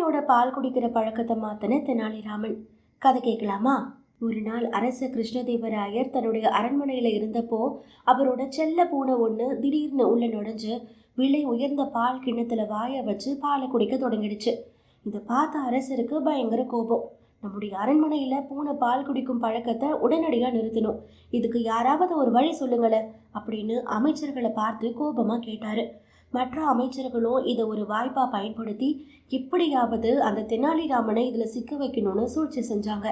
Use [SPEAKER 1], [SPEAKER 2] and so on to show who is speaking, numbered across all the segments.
[SPEAKER 1] பூனையோட பால் குடிக்கிற பழக்கத்தை மாத்தின தெனாலிராமன். கதை கேட்கலாமா? ஒரு நாள் அரச கிருஷ்ணதேவராயர் தன்னுடைய அரண்மனையில இருந்தப்போ அவரோட செல்ல பூனை ஒன்று திடீர்னு உள்ள நுழைஞ்சு விலை உயர்ந்த பால் கிண்ணத்துல வாய வச்சு பாலை குடிக்க தொடங்கிடுச்சு. இதை பார்த்த அரசருக்கு பயங்கர கோபம். நம்முடைய அரண்மனையில பூனை பால் குடிக்கும் பழக்கத்தை உடனடியாக நிறுத்தணும், இதுக்கு யாராவது ஒரு வழி சொல்லுங்களேன் அப்படின்னு அமைச்சர்களை பார்த்து கோபமா கேட்டாரு. மற்ற அமைச்சர்களும் இதை ஒரு வாய்ப்பா பயன்படுத்தி எப்படியாவது அந்த தெனாலிராமனை இதுல சிக்க வைக்கணும்னு சூழ்ச்சி செஞ்சாங்க.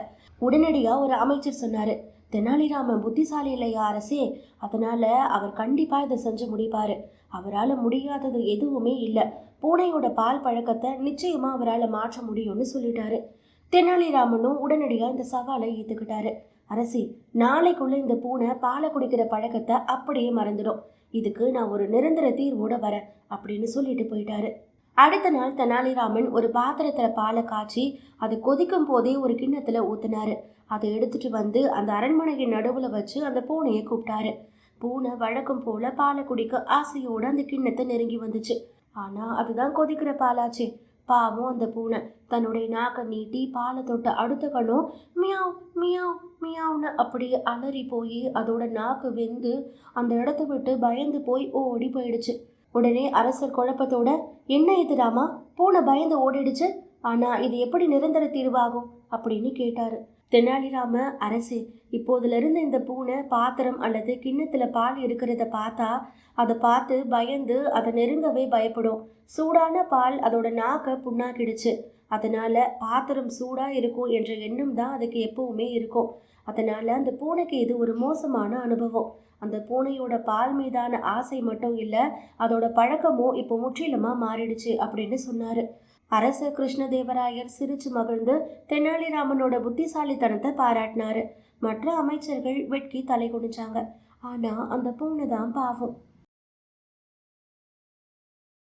[SPEAKER 1] உடனடியா ஒரு அமைச்சர் சொன்னாரு, தெனாலிராமன் புத்திசாலி இல்லையா அரசே, அதனால அவர் கண்டிப்பா இதை செஞ்சு முடிப்பாரு. அவரால் முடியாதது எதுவுமே இல்லை. பூனையோட பால் பழக்கத்தை நிச்சயமா அவரால் மாற்ற முடியும்னு சொல்லிட்டாரு. தெனாலிராமனும் உடனடியா இந்த சவாலை ஏத்துக்கிட்டாரு. அரசி, நாளைக்குள்ள இந்த பூனை பாலை குடிக்கிற பழக்கத்தை அப்படியே மறந்துடும். இதுக்கு நான் ஒரு நிரந்தர தீர்வோட வரேன் அப்படின்னு சொல்லிட்டு போயிட்டாரு. அடுத்த நாள் தெனாலிராமன் ஒரு பாத்திரத்துல பாலை காய்ச்சி அதை கொதிக்கும் போதே ஒரு கிண்ணத்துல ஊத்தினாரு. அதை எடுத்துட்டு வந்து அந்த அரண்மனையின் நடுவுல வச்சு அந்த பூனையை கூப்பிட்டாரு. பூனை வழக்கம் போல பாலை குடிக்க ஆசையோட அந்த கிண்ணத்தை நெருங்கி வந்துச்சு. ஆனா அதுதான் கொதிக்கிற பாலாச்சு. பாவம் அந்த பூனை தன்னுடைய நாக்கை நீட்டி பாலை தொட்ட அடுத்த கணம் மியாவ் மியாவ் மியாவ்னு அப்படியே அலறி போய் அதோட நாக்கு வெந்து அந்த இடத்த விட்டு பயந்து போய் ஓடி போயிடுச்சு. உடனே அரசர் குழப்பத்தோட, என்ன இது ராமா, பூனை பயந்து ஓடிடுச்சு, ஆனா இது எப்படி நிரந்தர தீர்வாகும் அப்படின்னு கேட்டாரு. தெனாலிராம, அரசு, இப்போதுல இருந்து இந்த பூனை பாத்திரம் அல்லது கிண்ணத்துல பால் இருக்கிறத பார்த்தா அதை பார்த்து பயந்து அதை நெருங்கவே பயப்படும். சூடான பால் அதோட நாக்கை புண்ணாக்கிடுச்சு. அதனால பாத்திரம் சூடா இருக்கும் என்ற எண்ணம் தான் அதுக்கு எப்பவுமே இருக்கும். அதனால அந்த பூனைக்கு இது ஒரு மோசமான அனுபவம். அந்த பூனையோட பால் மீதான ஆசை மட்டும் இல்லை, அதோட பழக்கமும் இப்போ முற்றிலுமா மாறிடுச்சு அப்படின்னு சொன்னாரு. அரச கிருஷ்ணதேவராயர் சிரிச்சு மகிழ்ந்து தெனாலிராமனோட புத்திசாலித்தனத்தை பாராட்டினாரு. மற்ற அமைச்சர்கள் வெட்கி தலை குனிஞ்சாங்க. ஆனா அந்த பூனை தான் பாவம்.